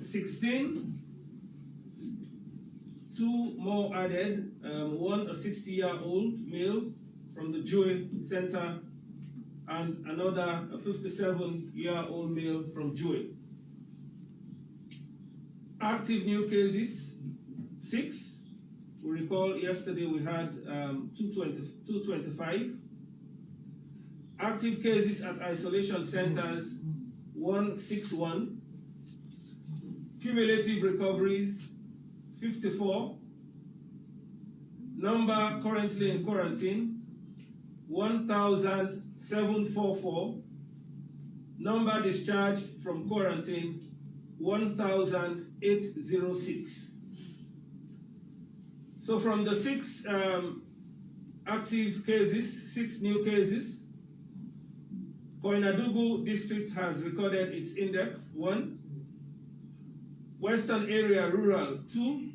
16. 2 more added, one a 60-year-old male from the Joy Center and another a 57-year-old male from Joy. Active new cases, 6. We recall yesterday we had 225. Active cases at isolation centers, 161. Cumulative recoveries, 54. Number currently in quarantine, 1,744. Number discharged from quarantine, 1,806. So from the 6 active cases, 6 new cases, Koinadugu district has recorded its index, 1. Western area rural, 2.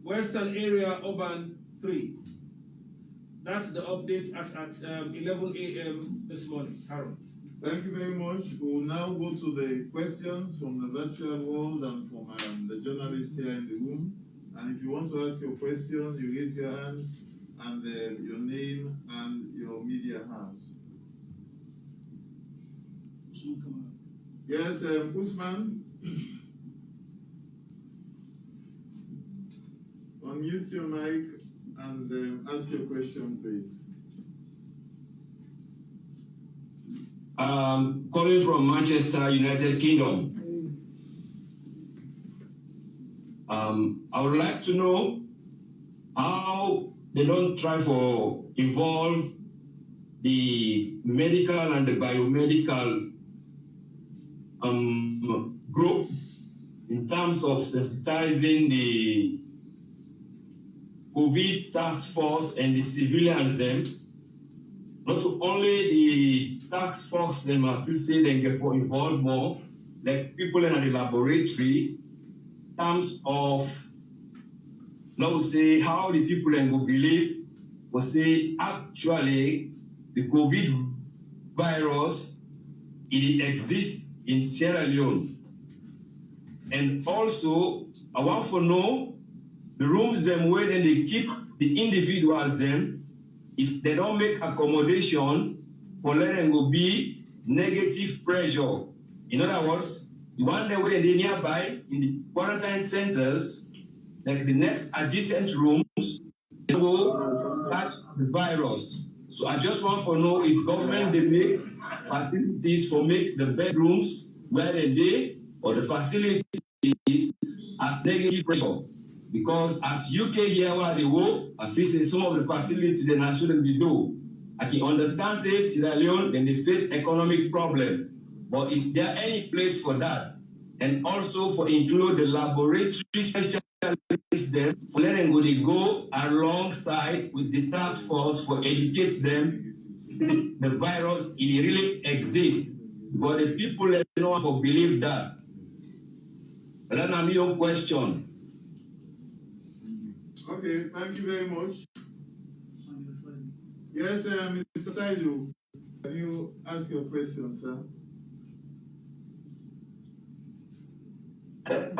Western area urban, 3. That's the update as at 11 a.m. this morning. Harold. Thank you very much. We will now go to the questions from the virtual world and from the journalists here in the room. And if you want to ask your questions, you raise your hand and your name and your media house. Yes, Usman. Unmute your mic and ask your question, please. Calling from Manchester, United Kingdom. I would like to know how they don't try for involve the medical and the biomedical group in terms of sensitizing the COVID task force and the civilians them. Not only the task force them have to say they get for involved more, like people in the laboratory, in terms of now say how the people then will believe for say actually the COVID virus it exists in Sierra Leone. And also I want to know the rooms them where then they keep the individuals them, if they don't make accommodation for let them go be negative pressure. In other words, the one that where they nearby in the quarantine centers, like the next adjacent rooms, they will catch the virus. So I just want to know if government they make facilities for make the bedrooms where they be or the facilities as negative pressure. Because as UK here where they work, I feel some of the facilities they shouldn't be do. I can understand say Sierra Leone then they face economic problem. But is there any place for that? And also for include the laboratory specialists them for letting go alongside with the task force for educate them the virus it really exists. But the people let know for believe that. But that's my own question. Okay, thank you very much. Yes, Mr. Saidu, can you ask your question, sir? Good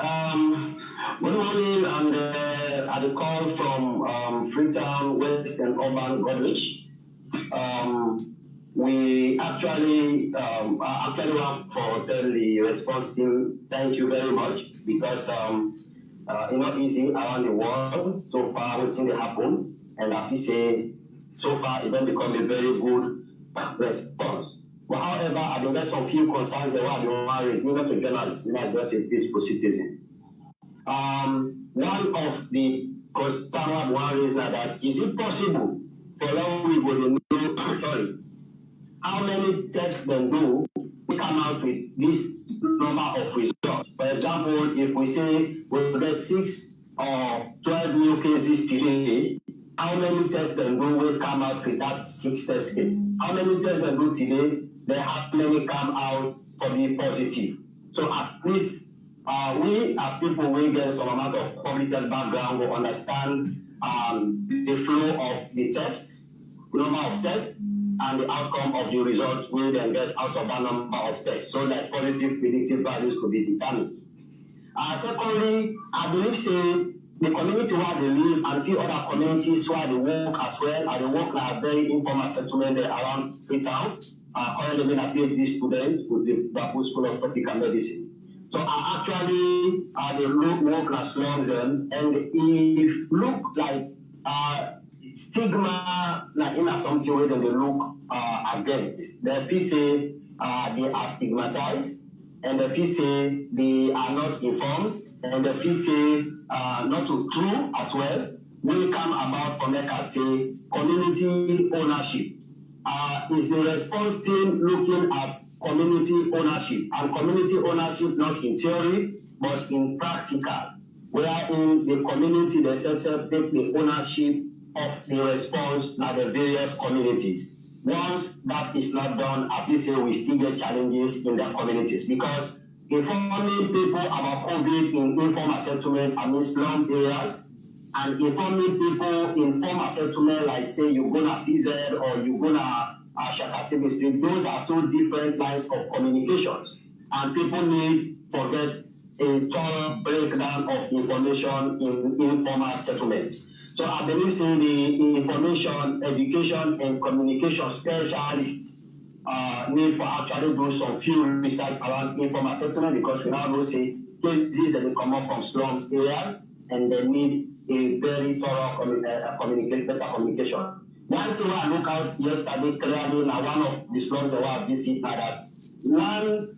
morning, and at the call from Freetown West and Urban College. We actually want to tell the response team thank you very much because it's not easy around the world so far waiting to happen, and I feel say so far it don't become a very good response. But however, I think there's some few concerns that were raised, not to journalists, not just a peaceful citizen. One of the concerns one raised now that is it possible for long people to know how many tests they do we come out with this number of results. For example, if we say we get 6 or 12 new cases today, how many tests they do we come out with that 6 test case? How many tests they do today? They have many come out for the positive. So at least we as people will get some amount of public health background will understand the flow of the tests, the number of tests, and the outcome of the result will then get out of that number of tests so that positive predictive values could be determined. Secondly, I believe say the community where they live and few other communities where they work as well, and they work like very informal settlement there around Freetown. Currently being a PhD student with the Baku School of Tropical Medicine. So I actually they work like slums and if look like stigma like in something where they look against. They feel say they are stigmatized, and they feel say they are not informed, and they feel say not true as well. We come about from like I say community ownership. Is the response team looking at community ownership, and community ownership not in theory but in practical, wherein the community themselves take the ownership of the response to the various communities. Once that is not done, I feel say we still get challenges in their communities, because informing people about COVID in informal settlement, I mean slum areas, and informing people in formal settlement, like say you go to PZ or you go to Shakastebe Street, those are two different lines of communications, and people need to get a thorough breakdown of information in informal settlement. So I believe in the information, education, and communication specialists need for actually do some field research around informal settlement, because we now know say places that they come up from slums area and they need a very thorough better communication. One thing I look out yesterday clearly now one of the slums that I visit now that one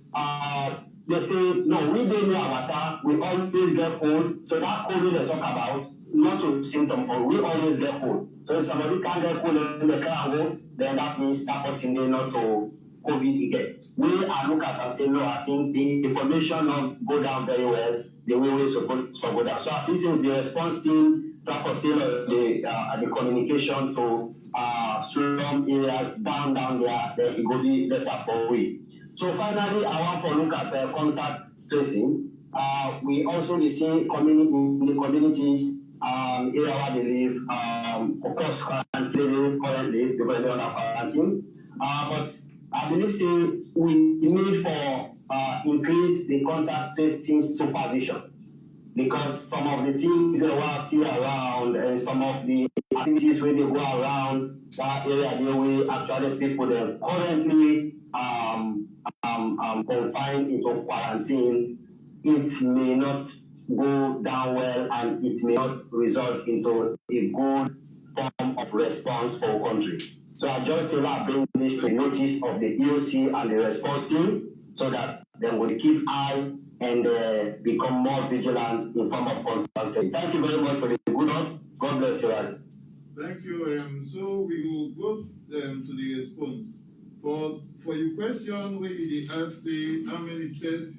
they say no, we don't know water, we always get cold. So that COVID they talk about, not a symptom for we always get cold. So if somebody can't get cold and they can't go, then that means that person they not to COVID get. We are look at and say no, I think the information not go down very well the way we're supposed to go down. So I feel say the response team try to tailor the communication to slum areas down there, then it will be better for we. So finally, I want to look at contact tracing. We also see in the communities area where they live, of course, currently depending on our quarantine. But I believe we need for increase the contact tracing supervision, because some of the things that we see around and some of the activities where they go around that area, they will actually people that currently confined into quarantine, it may not go down well and it may not result into a good form of response for a country. So I just say that bring this to the notice of the EOC and the response team, so that they will keep eye and become more vigilant in form of contact. Thank you very much for the good one. God bless you all. Thank you. So we will go to the response. For your question where you ask say how many tests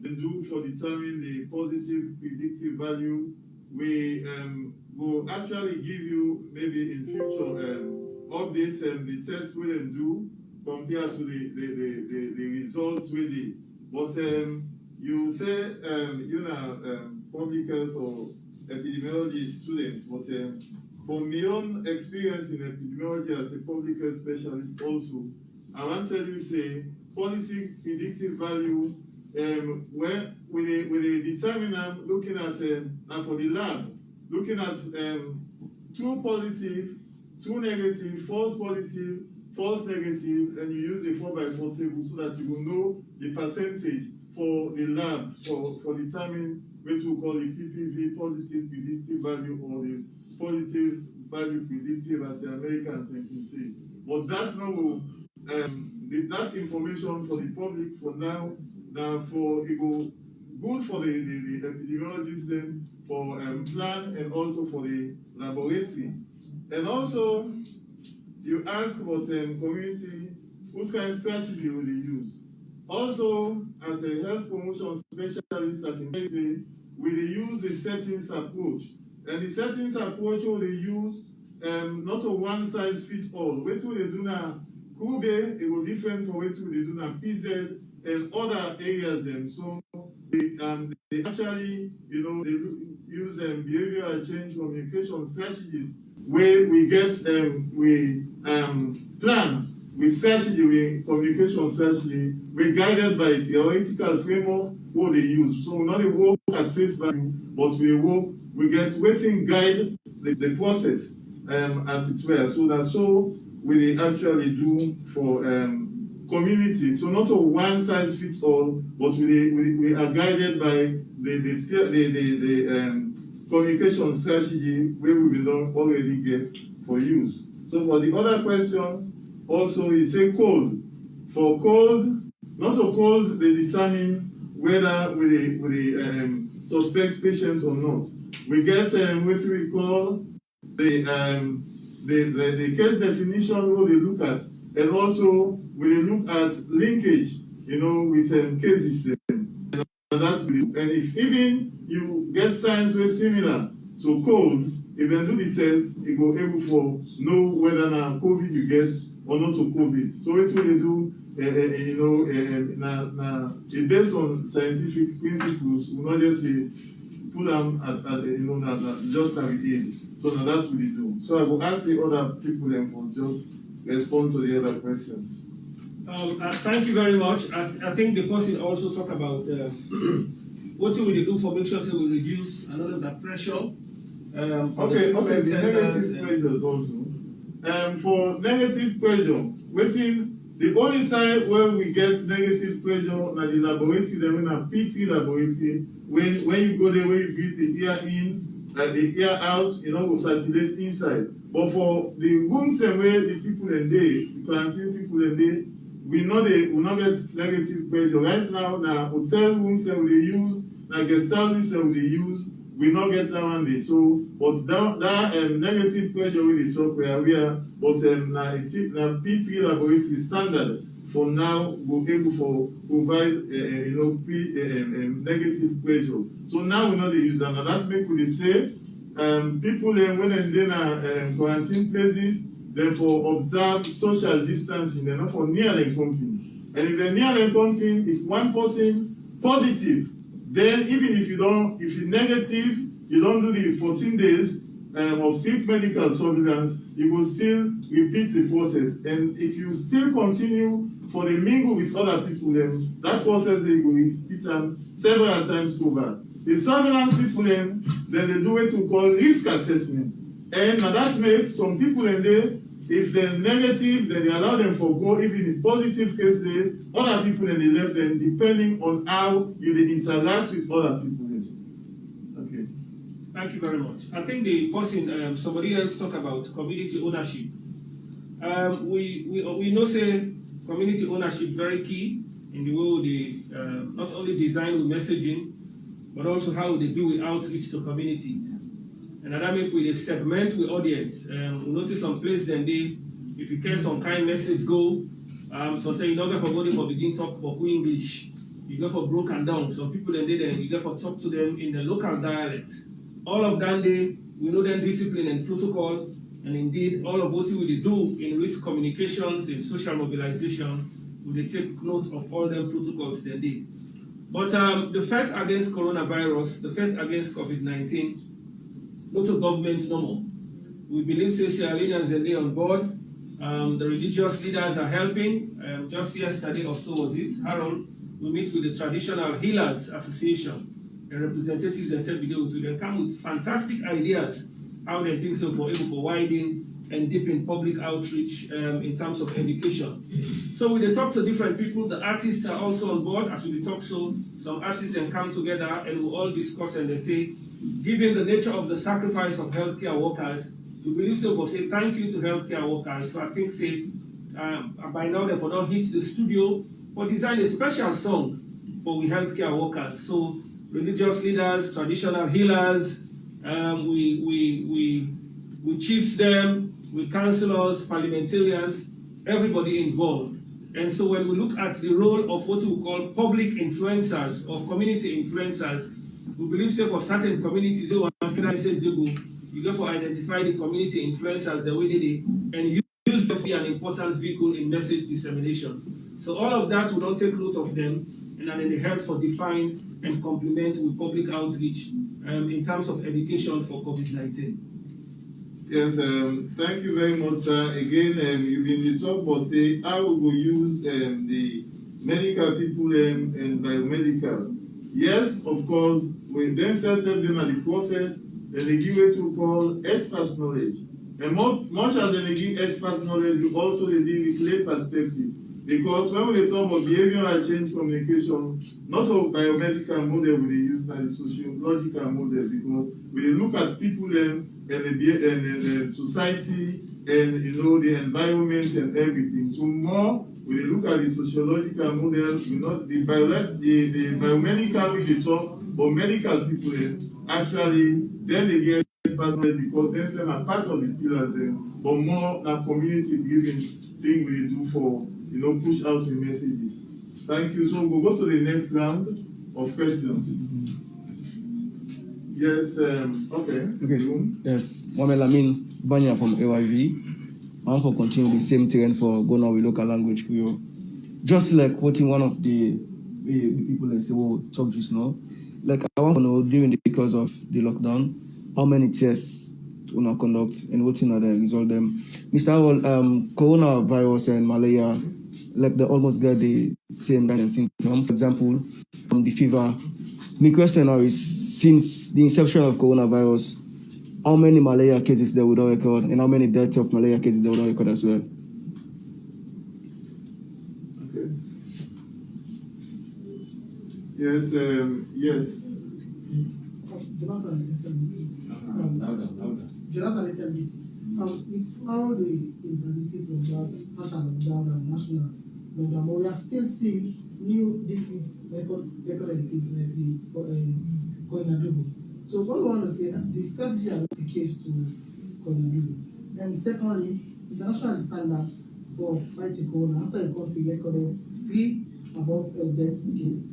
they do for determining the positive predictive value, we will actually give you maybe in future updates and the tests we can do compared to the results we did. But you say you know public health or epidemiology student, but from my own experience in epidemiology as a public health specialist also, I want to tell you say positive predictive value when we determine looking at for the lab, looking at 2 positive, 2 negative, false positive, false negative, and you use a 4x4 table so that you will know the percentage for the lab for determining what we call the PPV, positive predictive value, or the positive value predictive as the Americans can say. But that's not that information for the public for now. Now for it go good for the epidemiologists then for plan and also for the laboratory. And also you ask about community, what kind of strategy will they use? Also, as a health promotion specialist, I can say will they use the settings approach. And the settings approach will they use not a one size fits all. What will they do now? Kube, it will different from what will they do now, PZ and other areas then. So they actually, you know, they use behavioral change communication strategies where we get plan with strategy, with communication strategy, we're guided by theoretical framework what they use. So not a work at face value, but we get waiting guide the process as it were. So that's so we actually do for community. So not a one size fits all, but we are guided by the communication strategy where we will already get for use. So for the other questions, also it's a code. For code, not a code, they determine whether we suspect patients or not. We get what we call the case definition, what they look at, and also we look at linkage, with cases. And if even you get signs very similar to cold, if they do the test, it will able to know whether now COVID you get or not to COVID. So it's what they do. It's based on scientific principles. We not just put them just like it is. So now that's what they do. So I will ask the other people then for just respond to the other questions. Thank you very much. I think the person also talk about what will they do for make sure they will reduce another the pressure. Okay, the negative pressures also. For negative pressure, the only side where we get negative pressure na the laboratory, then when a PT laboratory, when you go there, when you breathe the air in, the air out, will circulate inside. But for the rooms and where the people in there, the quarantine people in there, we not get negative pressure. Right now, hotel rooms that we use, guest houses that we use, we not get that one day. So, but that negative pressure we talk where we are, but PP laboratory standard for now we're able to provide negative pressure. So now we know the user. Now that make we say people when they're in quarantine places, therefore observe social distancing. They're not for near the company. And if they're near the company, if one person positive, then even if you're negative, you don't do the 14 days of strict medical surveillance, you will still repeat the process. And if you still continue for the mingle with other people, then that process they will repeat them several times over. The surveillance people then they do what we call risk assessment. And that makes some people in there, if they're negative, then they allow them to go. Even in positive case, other people then they left them, depending on how you interact with other people. Okay. Thank you very much. I think the person, somebody else talk about community ownership. We know say community ownership very key in the way they not only design with messaging, but also how they do with outreach to communities. And that make we segment with audience. We notice some place then if you get some kind message go, sometimes you don't get for body for begin talk for English. You get for broken down. Some people then you get for talk to them in the local dialect. All of that we know them discipline and protocol, and indeed all of what we do in risk communications, in social mobilization, we take note of all them protocols they did. But the fight against coronavirus, the fight against COVID-19, not a government no more. We believe Sierra Leoneans are on board. The religious leaders are helping. Just yesterday or so was it, Harold, we meet with the Traditional Healers Association. The representatives themselves they come with fantastic ideas how they think so for able to widen and deepen public outreach in terms of education. So we talk to different people. The artists are also on board as we talk. So some artists then come together and we all discuss and they say, given the nature of the sacrifice of healthcare workers, we believe so for say thank you to healthcare workers. So I think say by now they for not hit the studio or design a special song for we healthcare workers. So religious leaders, traditional healers, we chiefs them, we councillors, parliamentarians, everybody involved. And so when we look at the role of what we call public influencers or community influencers, we believe so for certain communities, you go for identify the community influencers the way they did, and use them to be an important vehicle in message dissemination. So all of that, we don't take note of them, and then they help for define and complement with public outreach in terms of education for COVID-19. Yes, thank you very much, sir. Again, you've been talk about say how we will use the medical people and biomedical Yes, of course, we themselves help them at the process, then they give what we call expert knowledge. And much as they give expert knowledge, we also they deal with lay perspective. Because when we talk about behavioral change communication, not of biomedical model we use, but the sociological model, because we look at people and the society and the environment and everything. So more we look at the sociological model, the biomedical we talk, but medical people actually then they get expert knowledge because they are part of the pillars then, but more than community driven thing we do for push out the messages. Thank you. So we'll go to the next round of questions. Yes, okay. Yes, Mohamed Lamin Banya from AYV. I want to continue the same trend for going on with local language Creole. Just like quoting one of the people that say, "Oh, talk just now." Like I want to know during the course of the lockdown, how many tests we conduct and what are the result them. Mr. Howell, coronavirus and malaria, like they almost get the same kind of symptom. For example, the fever. My question now is, since the inception of coronavirus, how many malaria cases they would record and how many deaths of malaria cases they would record as well? Okay. Yes, yes. Jonathan SMBC. Jonathan SMBC. With all the intricacies of that national lockdown and national lockdown, we are still seeing new disease recorded cases like the Koinadubu. So what we want to say that the strategy are the case to Koinadubu. And secondly, international standard for fighting corona after the country recorded 3 above death case,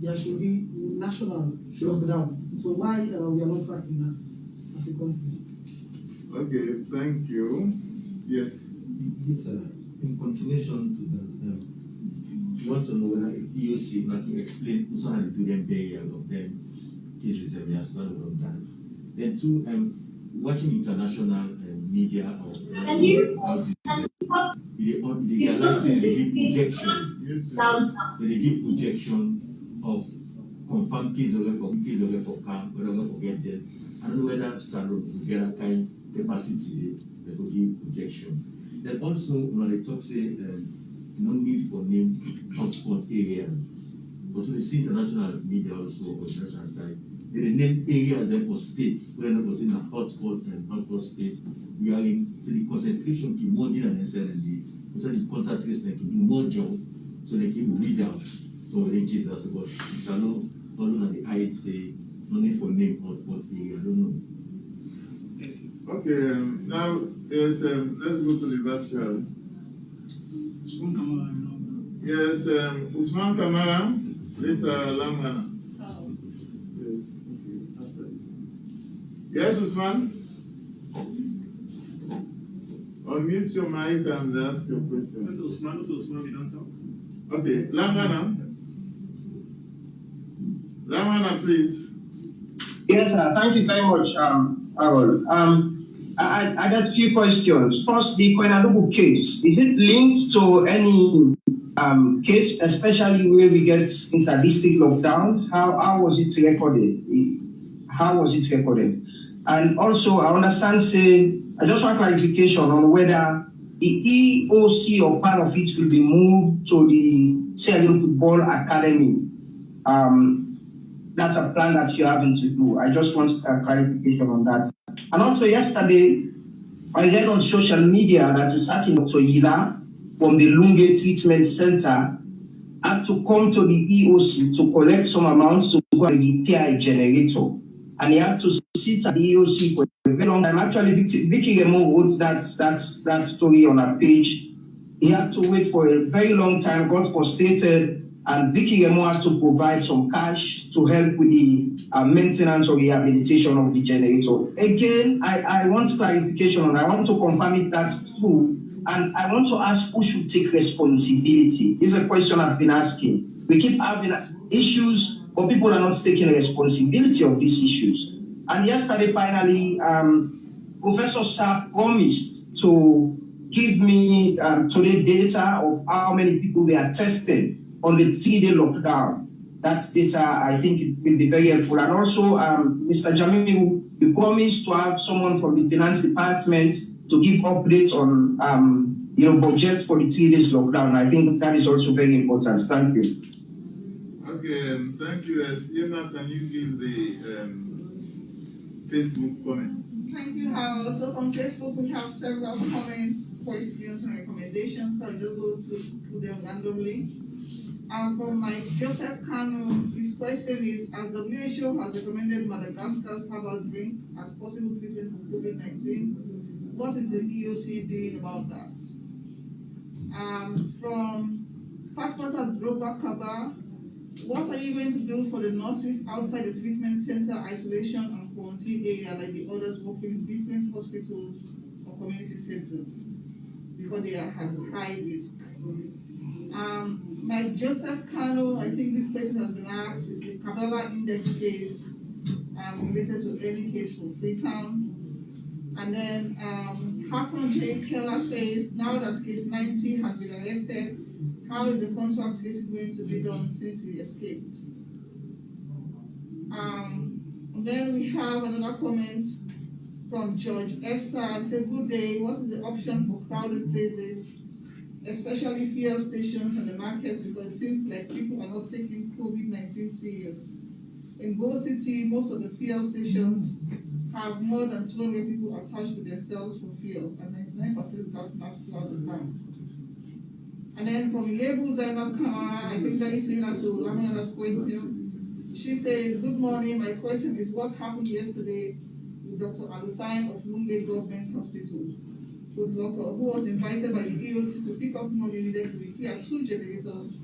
there should be national lockdown. So why we are not practicing that as a country? Okay, thank you. Yes. Yes, in continuation to that, you want to know whether EOC can explain also how to do them burial of them case reserve of that. Then 2, watching international media or the analysis they give projection of confirmed case of for camp, whether for get dead. I don't know whether Salon will get a kind of capacity that will give projection. Then also when they talk say no need for name hotspot areas. But we see international media also on the national side. They name areas or states where not was in a hotspot and hotspot states. We are in so the concentration keep more than necessarily. So the contact tracing can do more job so they can weed out. So in case that's about the salon, all on the eye say no need for name hotspot area. I don't know. Okay, now yes, let's go to the virtual. Yes, Usman Kamara, later Langana. Yes, Usman. Unmute your mic and ask your question. Usman, we don't talk. Okay, Langana. Langana, please. Yes, sir. Thank you very much, Harold. I got a few questions. First, the Koinadubu case, is it linked to any case, especially where we get inter-district lockdown? How was it recorded? How was it recorded? And also, I understand, I just want clarification on whether the EOC or part of it will be moved to the Sierra Leone Football Academy. That's a plan that you're having to do. I just want clarification on that. And also yesterday, I read on social media that a certain Dr. Yila from the Lunge Treatment Center had to come to the EOC to collect some amounts to go and repair a generator. And he had to sit at the EOC for a very long time. Actually, Vicky Remo wrote that story on her page. He had to wait for a very long time, got frustrated, and Vicky Remo had to provide some cash to help with the maintenance or rehabilitation of the generator. Again, I want clarification on that. I want to confirm it that's true. And I want to ask who should take responsibility. This is a question I've been asking. We keep having issues, but people are not taking responsibility of these issues. And yesterday, finally, Professor Saab promised to give me today data of how many people were tested on the 3-day lockdown. that data, I think it will be very helpful. And also, Mr. Jamiu, we promised to have someone from the finance department to give updates on budget for the 3 days lockdown. I think that is also very important. Thank you. Okay, thank you. Sienna, can you give the Facebook comments? Thank you, Harold. So from Facebook, we have several comments, questions, and recommendations. So I'll just go through them randomly. From Mike Joseph Kano, his question is, as WHO has recommended Madagascar's herbal drink as possible treatment for COVID-19, what is the EOC doing about that? From Fatmata Droga Kaba, what are you going to do for the nurses outside the treatment center, isolation, and quarantine area like the others working in different hospitals or community centers because they are at high risk? Mike Joseph Kano, I think this question has been asked, is the Kabbalah Index case related to any case from Freetown? And then Hassan J. Keller says, now that case 90 has been arrested, how is the contract case going to be done since he escaped? And then we have another comment from George Essa. It's a good day. What is the option for crowded places, especially fuel stations and the markets, because it seems like people are not taking COVID-19 serious. In Go City, most of the fuel stations have more than 200 people attached to themselves for fuel, and 99% have masks throughout the town. And then from Lebu Zainab Kamara, I think that is similar to Lamina's question. She says, good morning, my question is what happened yesterday with Dr. Alusain of Lunge Government Hospital, who was invited by the EOC to pick up money needed to repair 2 generators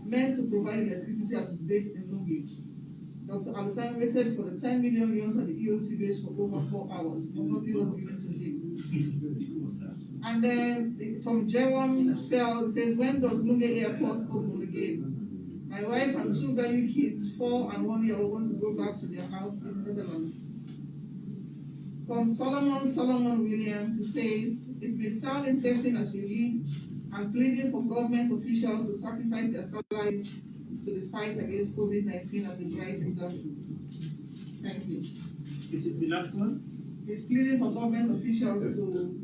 meant to provide electricity at his base in Lunge. Dr. Alusain waited for the 10 million euros at the EOC base for over 4 hours, but nobody was given to him. And then from Jerome Fell says, when does Lunge Airport open again? My wife and 2 Gayu kids, 4 and 1 year old, want to go back to their house in the Netherlands. From Solomon Williams, he says, it may sound interesting as you read, I'm pleading for government officials to sacrifice their salaries to the fight against COVID-19 as a bright example. Thank you. Is it the last one? He's pleading for government officials to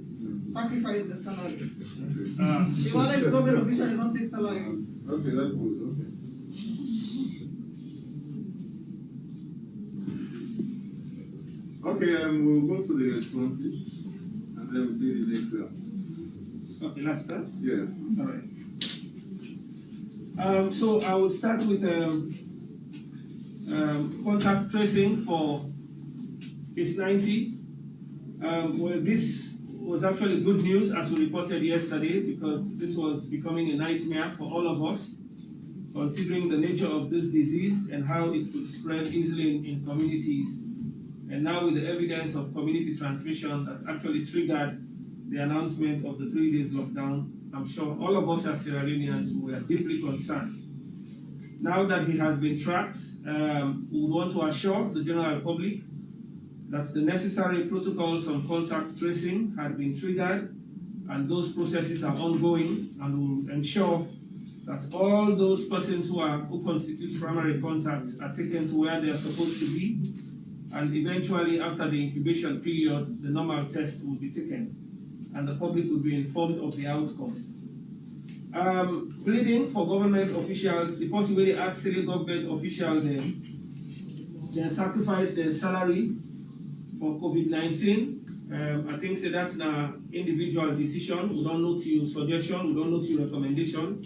sacrifice their salaries. The other government officials don't take salary. Okay, that's good. Okay. Okay, we'll go to the responses and then we'll take the next one. Okay, let's start. Yeah. All right. So I will start with contact tracing for case 90. Well, this was actually good news as we reported yesterday, because this was becoming a nightmare for all of us, considering the nature of this disease and how it could spread easily in communities. And now with the evidence of community transmission that actually triggered the announcement of the 3 days lockdown, I'm sure all of us as Sierra Leoneans were deeply concerned. Now that he has been tracked, we want to assure the general public that the necessary protocols on contact tracing had been triggered, and those processes are ongoing, and will ensure that all those persons who constitute primary contacts are taken to where they are supposed to be, and eventually after the incubation period, the normal test will be taken, and the public will be informed of the outcome. Pleading for government officials, the possibility actually government officials then sacrifice their salary for COVID-19. I think that's an individual decision. We don't know to your suggestion, we don't know to your recommendation.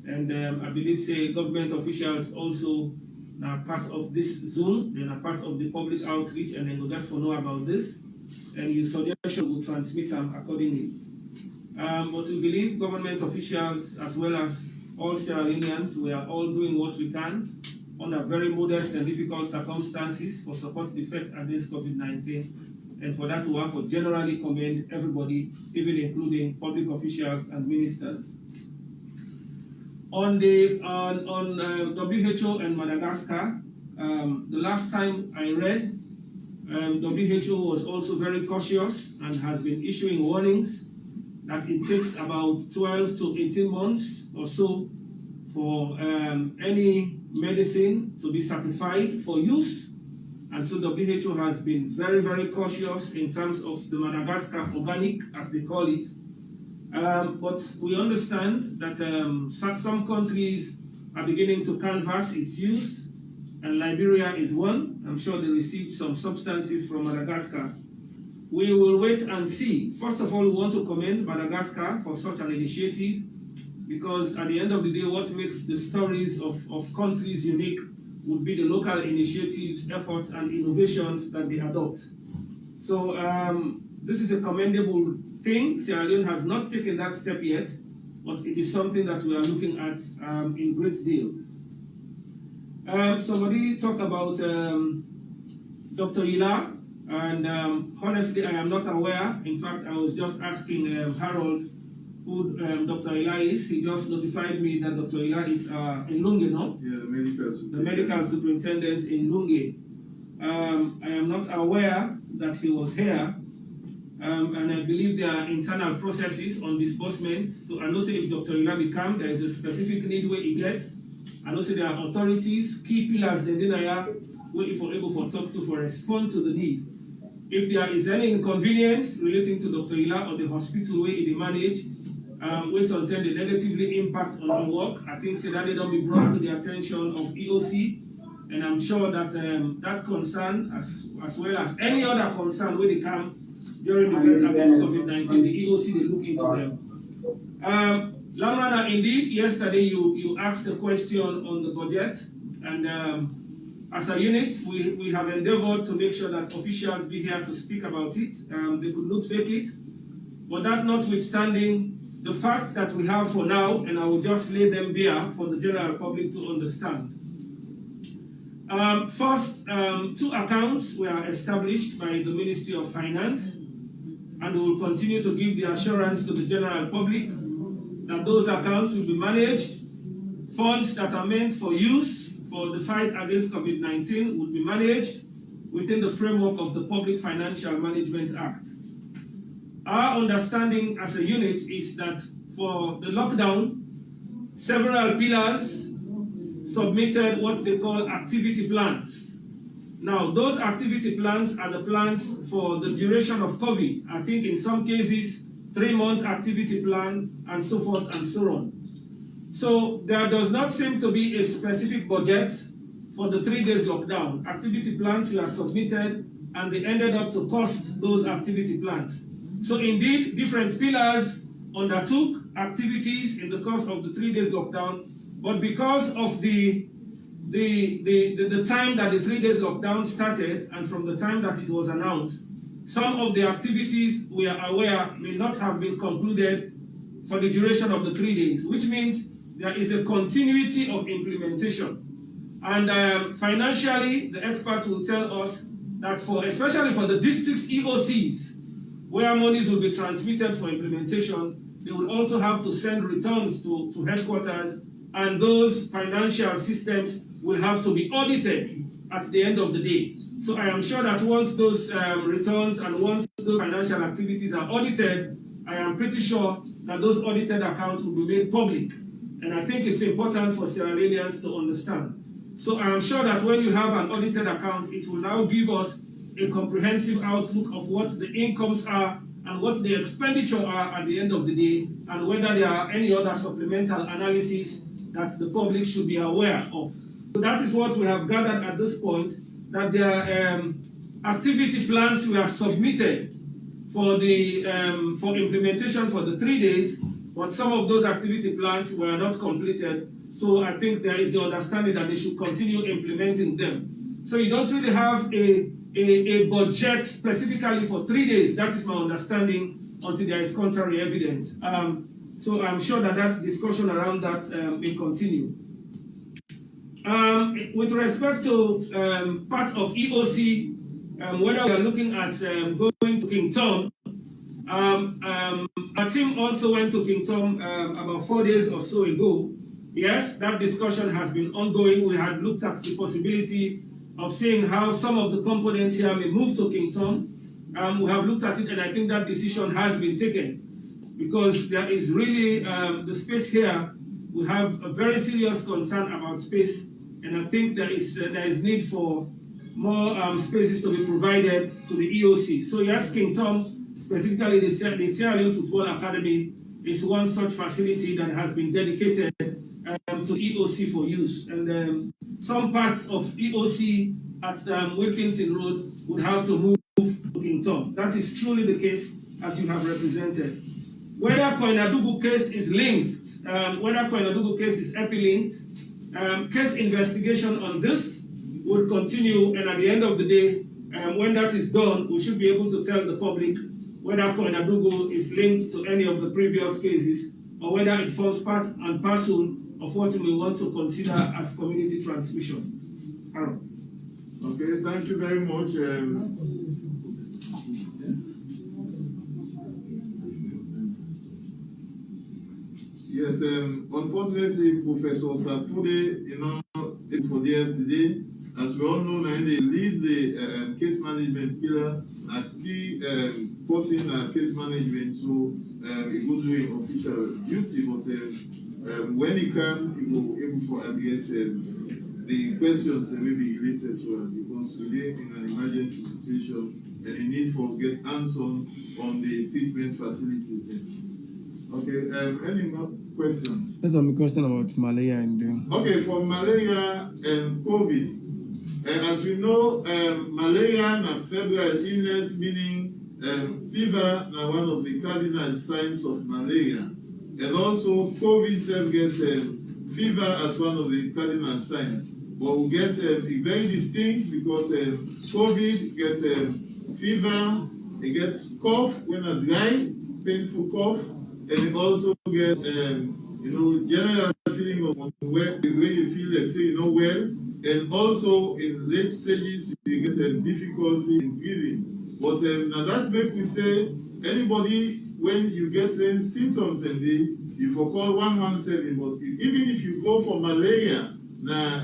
And I believe government officials also are part of this Zoom, they are part of the public outreach, and they will get to know about this. And your suggestion will transmit them accordingly. But we believe government officials, as well as all Sierra Leoneans, we are all doing what we can under very modest and difficult circumstances for support the fight against COVID-19. And for that, we have to generally commend everybody, even including public officials and ministers. On WHO and Madagascar, the last time I read, WHO was also very cautious and has been issuing warnings that it takes about 12 to 18 months or so for any medicine to be certified for use. And so WHO has been very, very cautious in terms of the Madagascar organic, as they call it. But we understand that some countries are beginning to canvass its use, and Liberia is one. I'm sure they received some substances from Madagascar. We will wait and see. First of all, we want to commend Madagascar for such an initiative, because at the end of the day, what makes the stories of countries unique would be the local initiatives, efforts, and innovations that they adopt. So this is a commendable thing. Sierra Leone has not taken that step yet, but it is something that we are looking at in great deal. Somebody talked about Dr. Ila, and honestly, I am not aware. In fact, I was just asking Harold who Dr. Ila is. He just notified me that Dr. Ila is in Lunge, no? Yeah, the medical superintendent in Lunge. I am not aware that he was here, and I believe there are internal processes on disbursement. So I know say if Dr. Ila become, there is a specific need where he gets. I know say there are authorities, key pillars, the Denaya, where if we're able to talk to for respond to the need. If there is any inconvenience relating to Dr. Ila or the hospital where they manage, we sometimes they negatively impact on our work, I think so that they don't be brought to the attention of EOC, and I'm sure that that concern, as well as any other concern where they come during the fight against COVID-19, the EOC, they look into them. Lamana, indeed, yesterday you asked a question on the budget, and as a unit, we have endeavored to make sure that officials be here to speak about it. They could not make it, but that notwithstanding, the fact that we have for now, and I will just lay them bare for the general public to understand. First, 2 accounts were established by the Ministry of Finance, and we will continue to give the assurance to the general public that those accounts will be managed. Funds that are meant for use for the fight against COVID-19 will be managed within the framework of the Public Financial Management Act. Our understanding as a unit is that for the lockdown, several pillars submitted what they call activity plans. Now, those activity plans are the plans for the duration of COVID. I think in some cases, 3 months activity plan, and so forth and so on. So there does not seem to be a specific budget for the 3 days lockdown. Activity plans were submitted, and they ended up to cost those activity plans. So indeed, different pillars undertook activities in the course of the 3 days lockdown, but because of the time that the 3 days lockdown started, and from the time that it was announced, some of the activities we are aware may not have been concluded for the duration of the 3 days, which means there is a continuity of implementation. And financially, the experts will tell us that especially for the district EOCs, where monies will be transmitted for implementation, they will also have to send returns to headquarters, and those financial systems will have to be audited at the end of the day. So I am sure that once those returns and once those financial activities are audited, I am pretty sure that those audited accounts will be made public. And I think it's important for Sierra Leoneans to understand. So I am sure that when you have an audited account, it will now give us a comprehensive outlook of what the incomes are and what the expenditure are at the end of the day, and whether there are any other supplemental analysis that the public should be aware of. So that is what we have gathered at this point, that their activity plans were submitted for the for implementation for the 3 days, but some of those activity plans were not completed. So I think there is the understanding that they should continue implementing them. So you don't really have a budget specifically for 3 days. That is my understanding until there is contrary evidence. So I'm sure that that discussion around that may continue. With respect to part of EOC, whether we are looking at going to King Tom, our team also went to King Tom about 4 days or so ago. Yes, that discussion has been ongoing. We had looked at the possibility of seeing how some of the components here may move to King Tom. We have looked at it, and I think that decision has been taken, because there is really the space here. We have a very serious concern about space and I think there is need for more spaces to be provided to the EOC. So you're asking Tom, specifically the Sierra Leone Football Academy is one such facility that has been dedicated to EOC for use. And some parts of EOC at Wilkinson Road would have to move to King Tom. That is truly the case as you have represented. Whether Koinadugu case is linked, whether Koinadugu case is epi-linked, case investigation on this will continue, and at the end of the day, when that is done, we should be able to tell the public whether Koinadugu is linked to any of the previous cases, or whether it forms part and parcel of what we want to consider as community transmission. Aaron. Okay, thank you very much. Yes, unfortunately, Professor Sapude, for there today, as we all know, now they lead the case management pillar, a key person case management, so it goes doing official duty, but when he can, he will able to address the questions may be related to him, because we are in an emergency situation and the need for get answers on the treatment facilities. Okay, any more questions? That's a question about malaria and. Okay, for malaria and COVID. As we know, malaria and febrile illness, meaning fever, now one of the cardinal signs of malaria. And also, COVID self gets fever as one of the cardinal signs. But we get very distinct because COVID gets fever, it gets cough when a dry, painful cough, and it also gets, general feeling of where you feel, let's say, you're not well. And also in late stages, you get difficulty in breathing. But now that makes me say, anybody, when you get symptoms and you for call 117, but even if you go for malaria, now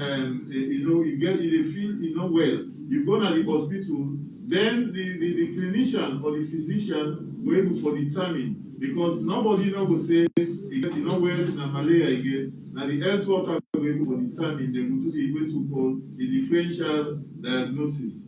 you feel well, you go to the hospital, then the clinician or the physician will able to determine, because nobody will say you get well na malaria again. Now the health worker will able to determine, they will do the way to call the differential diagnosis.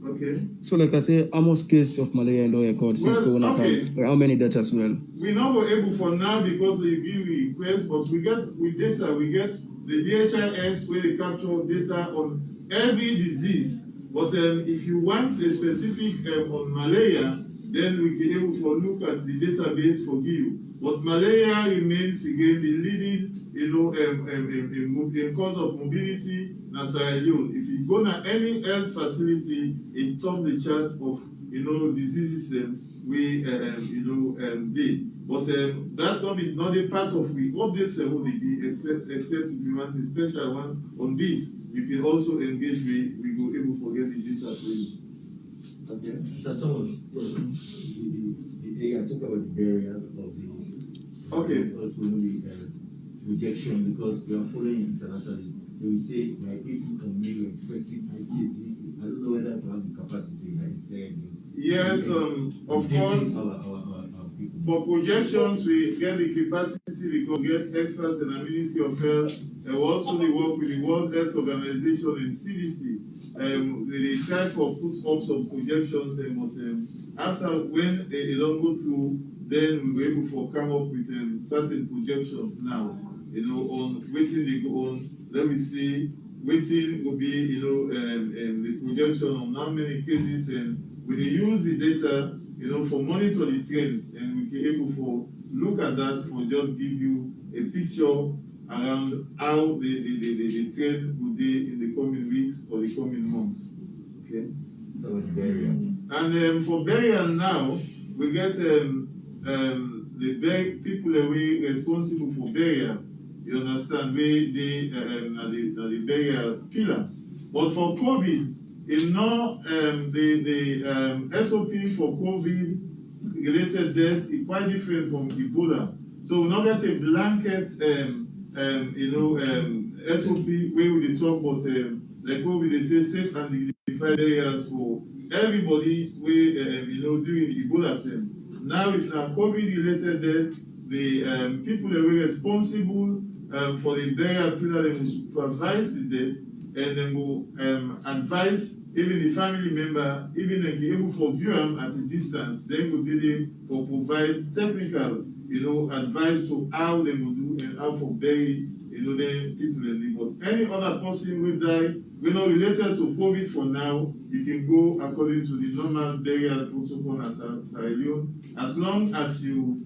Okay. So like I say, almost case of malaria in the record since Corona time. How many deaths as well? We not were able for now because they give request, but we get with data, we get the DHIS where they capture data on every disease. But if you want a specific on malaria, then we can able to look at the database for you. But malaria remains again the leading, in cause of mobility in Sierra Leone. If you go to any health facility, it top the chart of diseases we did. But that's not a part of the updates except if you want a special one on this. You can also engage we go able to get the data for you. Okay. Mr. Thomas, I talk about the barrier of the also the rejection, because we are following internationally. They will say my people from me were expecting high cases. I don't know whether to have the capacity, like you said. Yes, of course. Our people. For projections, we get the capacity because we get experts in the Ministry of Health, and also we work with the World Health Organization and CDC. They try to put up some projections, but after when they don't go through, then we were able to come up with certain projections now, on waiting they go on. Let me see, waiting will be, the projection on how many cases, and we use the data, for monitor the trends, and we can able to look at that for just give you a picture around how the trend will be in the coming weeks or the coming months. Okay. So burial. And for burial now, we get the people that we responsible for burial. You understand? The burial pillar. But for COVID, the SOP for COVID related death is quite different from Ebola. So we not get a blanket SOP where we talk about like COVID, they say safe and dignified areas for everybody during Ebola time. Now if now COVID related death, the people that were responsible for the burial period, they will supervise the death, and then will advise even the family member, even if they're able to view them at a distance, they will be there to provide technical, advice to how they will do and how to bury, the people in the But any other person will die, related to COVID for now, you can go according to the normal burial protocol as Sierra Leone, as long as you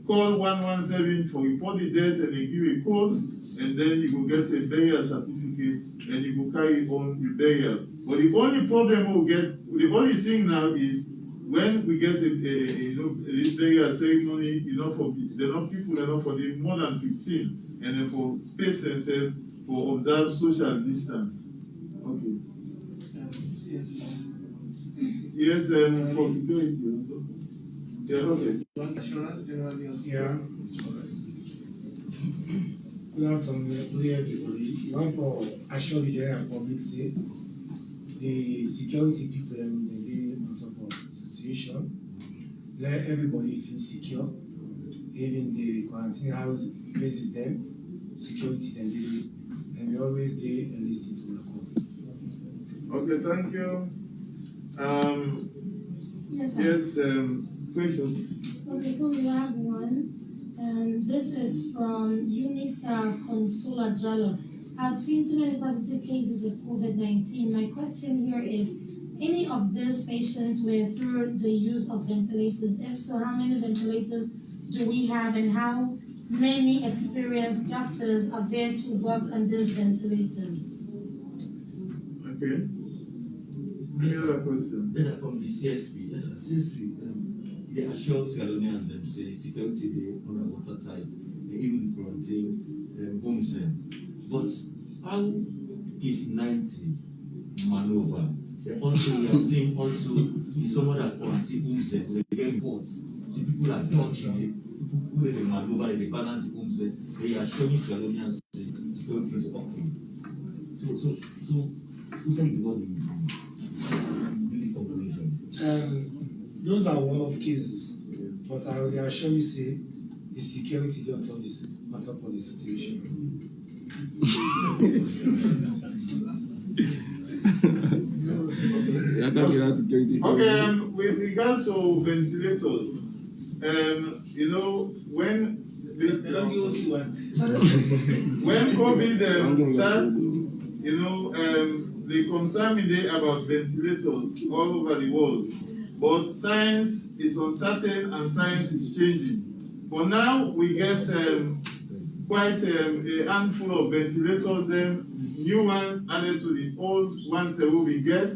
call 117 for report the death and they give a code, and then you will get a burial certificate and you will carry on with burial. But the only problem we'll get, the only thing now is when we get a burial ceremony, they're not people enough for the more than 15, and then for space themselves for observe social distance. Okay. Yes, for security also. Yeah, okay. Yeah. Good afternoon, everybody. You want for assure the general public say the security people in the on top of situation, let everybody feel secure, even the quarantine house places them, security and we always do and listen to the call. Okay, thank you. Yes, sir. Yes, question. Okay, so we have one, and this is from Unisa Consola Jallo. I've seen too many positive cases of COVID-19. My question here is, any of these patients were through the use of ventilators? If so, how many ventilators do we have, and how many experienced doctors are there to work on these ventilators? Okay. Any other question? Then from the CSP, yes, CSP, they assure Sierra Leoneans them say security they on a watertight, they even quarantine homes. But how is 90 maneuver? Also, we are seeing also in some other quarantine homes they get reports. So people are dodging, people who they maneuver, they balance the homes, they are showing Sierra Leoneans security is okay. So who said the word in the conclusion? Those are one-off cases, but I will assure you say the security dey on top of the situation. Okay, with regards to ventilators, when when COVID starts, the concern is there about ventilators all over the world. But science is uncertain and science is changing. For now, we get quite a handful of ventilators, new ones added to the old ones that we get.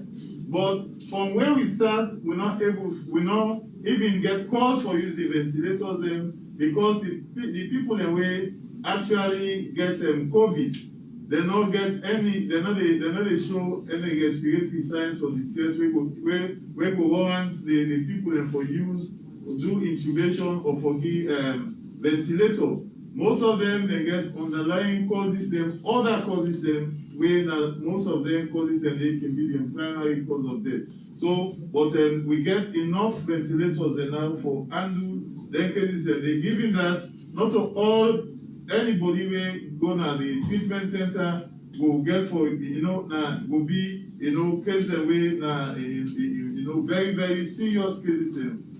But from where we start, we're not even get calls for using ventilators because the people in a way actually get COVID. They not get any. They not show any respiratory signs of distress. We go warrant the people for use do intubation or for give ventilator. Most of them they get underlying causes them, other causes them. Where most of them causes them they can be the primary cause of death. So, but we get enough ventilators now for handle then cases they giving that not to all. Anybody wey go na the treatment center go get for go be cases wey na very very serious cases.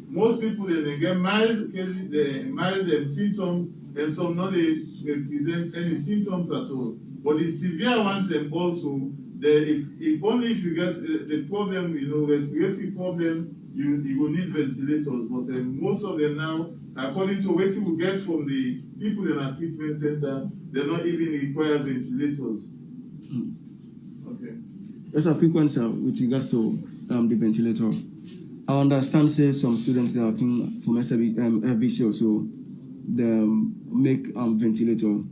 Most people they get mild cases, mild symptoms, and some not they present any symptoms at all. But the severe ones also, if only if you get the problem, respiratory problem, you will need ventilators. But most of them now, according to what we get from the people in our treatment center, they not even require ventilators. Okay. Just a quick answer with regards to the ventilator. I understand say some students that are from FBC also they make ventilator.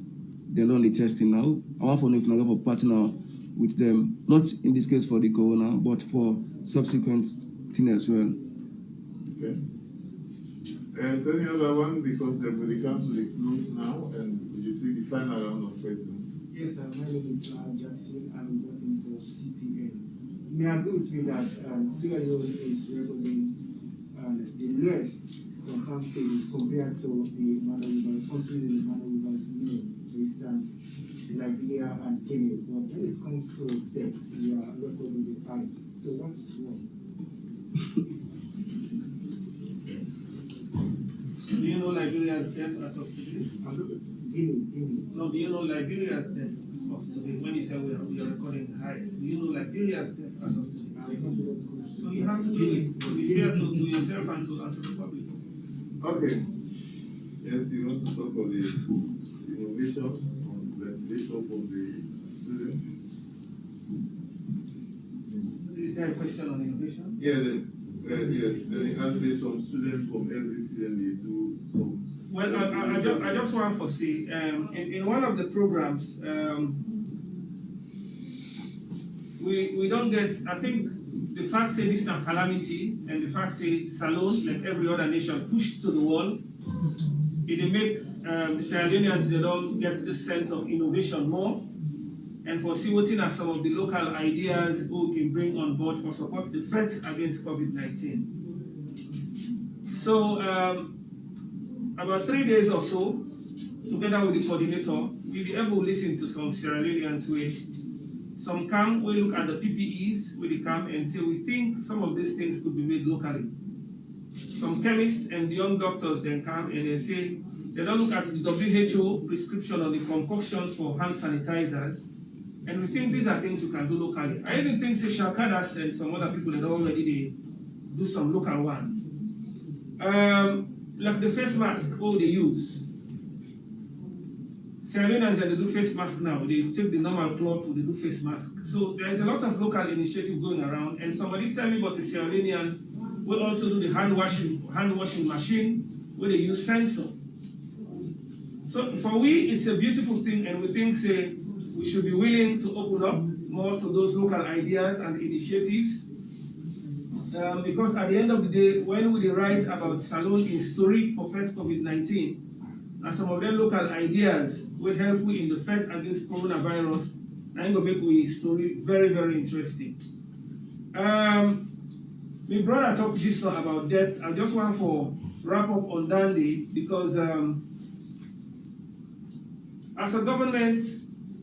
They're not only testing now. I want to know if I have a partner with them, not in this case for the corona, but for subsequent thing as well. Okay. So any other one, because we come to the close now, and you take the final round of questions. Yes, sir. My name is Jackson. I'm working for CTN. You may agree with me that Sierra Leone is recording the lowest confirmed cases compared to the Mother River, countries in the Mother River, the East than Nigeria and Kenya. But when it comes to debt, we are recording the highest. So what is wrong? Do you know Liberia's debt as of today? No, do you know Liberia's debt as of today? When you say we are recording the highest, do you know Liberia's debt as of today? So you have to do it. To be fair to yourself and to the public. Okay. Yes, you want to talk about the innovation on ventilation for the students? Is there a question on innovation? Yeah, yes. Then you can say some students from LVC and they do some. Well, I just want to say, in one of the programs, we don't get, I think the fact say this is a calamity, and the fact say Salone, like every other nation, pushed to the wall, it make Sierra Leoneans, they don't get the sense of innovation more, and for see what are some of the local ideas who can bring on board for support the threat against COVID-19. So, about 3 days or so, together with the coordinator, we be able to listen to some Sierra Leoneans way. Some come, we look at the PPEs, we come and say we think some of these things could be made locally. Some chemists and the young doctors then come and they say they don't look at the WHO prescription or the concoctions for hand sanitizers, and we think these are things you can do locally. I even think say Shakadas and some other people that already do some local one. Like the face mask, they use. Sierra Leoneans, they do face mask now. They take the normal cloth, they do face mask. So there is a lot of local initiative going around. And somebody tell me about the Sierra Leonean will also do the hand washing machine where they use sensor. So for we, it's a beautiful thing, and we think say we should be willing to open up more to those local ideas and initiatives. Because at the end of the day, when we write about Salone in story for fight COVID-19, and some of them local ideas will help you in the fight against coronavirus, and will make we story very, very interesting. My brother talked just now about debt. I just want to wrap up on Dandy because as a government,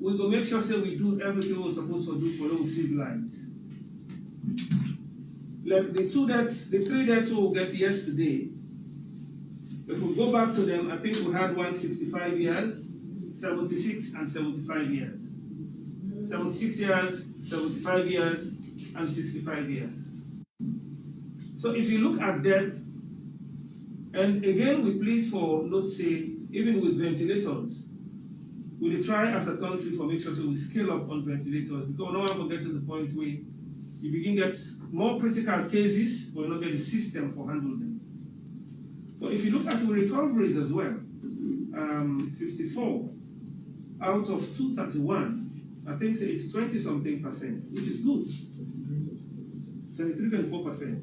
we will make sure that we do everything we're supposed to do for those save lives. Like the 3 debts we get yesterday, if we go back to them, I think we had 165 years, 76 and 75 years. 76 years, 75 years, and 65 years. So if you look at them, and again we please for not say, even with ventilators, we try as a country for make sure so we scale up on ventilators, because no one will get to the point where you begin to get more critical cases, but not get the system for handling them. But if you look at the recoveries as well, 54 out of 231, I think it's 20-something%, which is good. 23.4%,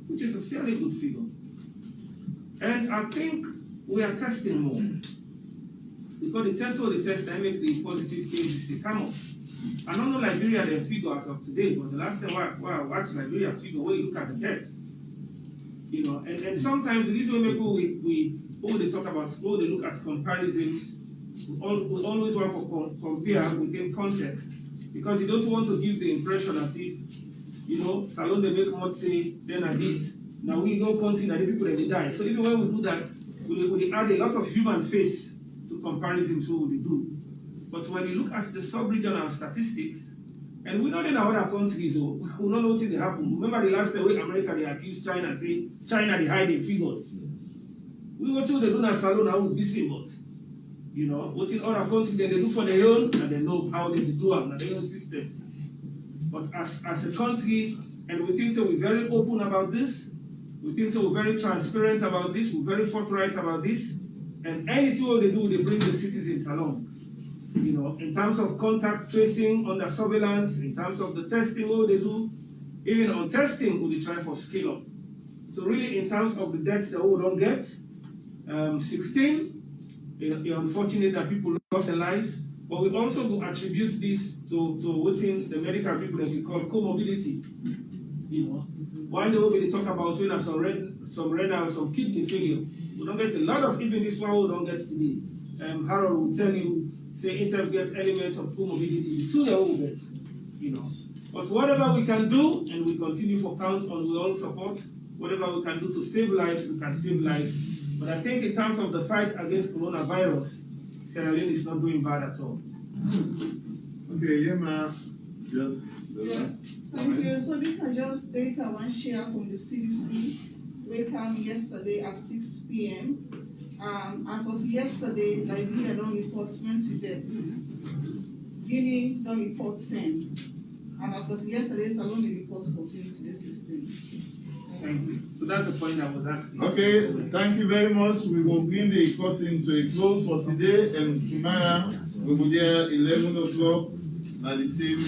which is a fairly good figure. And I think we are testing more. Because the test I make the positive cases, they come up. I don't know Liberia their figure as of today, but the last time I watched Liberia figure, where you look at the death. You know, and sometimes these way people they talk about, they look at comparisons, we always want to compare within context. Because you don't want to give the impression as if, you know, Salone they make more say, then at this. Now we don't consider the people that they die. So even when we do that, we add a lot of human face to comparison to what they do. But when you look at the sub-regional statistics, and we know in other countries, we don't know what happened. Remember the last time when America they accused China, say China they hide their figures. We go to the donor Salone now with this but you know, what in other countries they do for their own, and they know how they do it, and their own systems. But as a country, and we think so we're very open about this, we think so we're very transparent about this, we're very forthright about this, and anything what they do, they bring the citizens along. You know, in terms of contact tracing under surveillance, in terms of the testing what they do, even on testing, we try for scale up. So really, in terms of the deaths that we don't get, 16, it's unfortunate that people lost their lives, but we also do attribute this to within the medical people that we call comorbidity. You know, one day we talk about when some renal, some kidney failure. We don't get a lot of even this one we don't get today. Harold will tell you say itself gets elements of comorbidity, the two they will get, you know. But whatever we can do, and we continue for count on, we all support. Whatever we can do to save lives, we can save lives. But I think in terms of the fight against coronavirus, Sierra Leone is not doing bad at all. Okay, Yema, just the last. Thank you. So these are just data I want to share from the CDC. We came yesterday at 6 p.m. As of yesterday, Liberia don't report 20 deaths. Guinea don't report 10. And as of yesterday, Salome reports 14, today 16. Thank you. So that's the point I was asking. Okay, thank you very much. We will bring the recording to a close for today, and tomorrow we will be there 11 o'clock at the same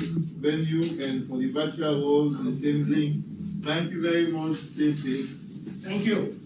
venue, and for the virtual world, the same link. Thank you very much. Stay safe. Thank you.